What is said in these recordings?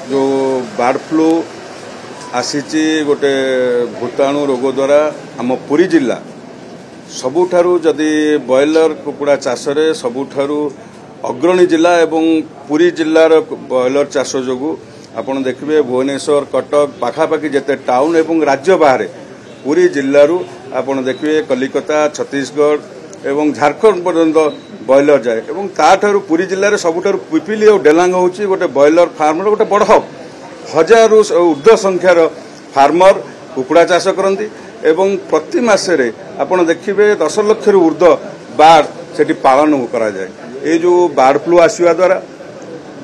जो bird flu आसी गोटे भूताणु रोग द्वारा आम पुरी जिला सबुठारु जदि बॉयलर कुकुड़ा चाष सबुठारु अग्रणी जिला एवं पुरी जिलार बॉयलर चाष जो आपड़ देखिए भुवनेश्वर कटक पाखापाखि जिते टाउन एवं राज्य बाहर पुरी जिलू आपड़ देखिए कलिकता छत्तीसगढ़ एवं झारखंड पर्यंत बॉयलर जाए एवं ताठारु पुरी जिले में सबुठारु पिपिली और डेलांग होची गोटे बॉयलर फार्मर गोटे बड़ हब हजारू ऊर्ध्व संख्यार फार्मर कुकुड़ा चाष करती एवं प्रति मासरे आपड़ देखिए 10 लाख रु ऊर्ध्व बार्ड से पालन करा जाए। ये जो बर्ड फ्लू आसवा द्वारा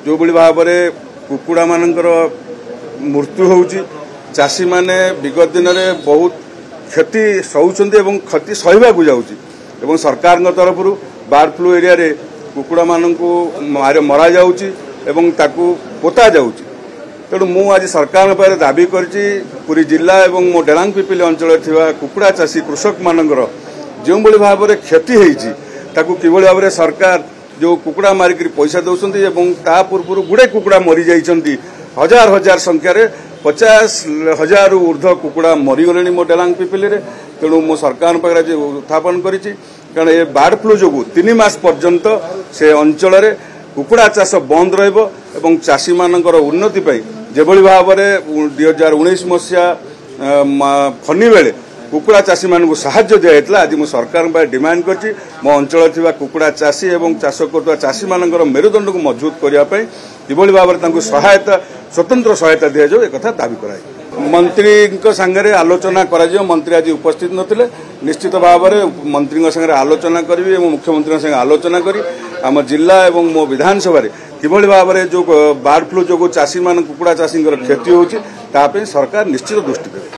जो बड़ी भाव में कुकुड़ा मानकर मृत्यु होउची चाषी माने विगत दिन में बहुत क्षति सहउछन्ते एवं क्षति सहवा को जाउची एवं सरकार तरफ बर्ड फ्लू एरिया रे कुकुड़ा मानकु मरा जाउची एवं ताकू पोता जाउची। तेणु मु आज सरकार पाखे दाबी करछि पुरी जिला एवं मो डेलांग पिपिली अंचल थिबा कुकुड़ा चाषी कृषक मानकर जो बड़ी भाव में क्षति होइछि ताकू किभଳି भाव में सरकार जो कुकुड़ा मारिक पैसा दौरान एवं ता पूर्व गुड़े कुकुड़ा मरी जाइछन्ति हजार हजार संख्यार 50,000 ऊर्ध्व कुकुड़ा मरीगले मो डेलांग पिपिली रे। तेणु मो सरकार पाखे उत्थापन करिछि कारण ये बर्ड फ्लू जो 3 मास पर्यंत से अंचल रे कुकुड़ा चाष बंद रहिबो एवं चाषी मानकर उन्नति पाई जेभଳି भाव में 2019 मसीहा फनी बेले कुकुड़ा चाषी मानक साहाय्य दिया आज मु सरकार डिमांड करछि मो अंचल थिबा कुकुड़ा चाषी एवं चाष करथुवा चाषी मानकर मेरुदंड को मजबूत करिया पई किभଳି भाव में सहायता स्वतंत्र सहायता दिया जाए एक दाबी कराई। मंत्री संगे आलोचना करा मंत्री आज उपस्थित नथिले निश्चित भाव में मंत्री संगे आलोचना करी मुख्यमंत्री संगे आलोचना करी आम जिला एवं मो विधानसभा किभଳି भाव में जो बर्ड फ्लू जो चाषी मान कुकुड़ा चाषी क्षति होची सरकार निश्चित दृष्टि देवे।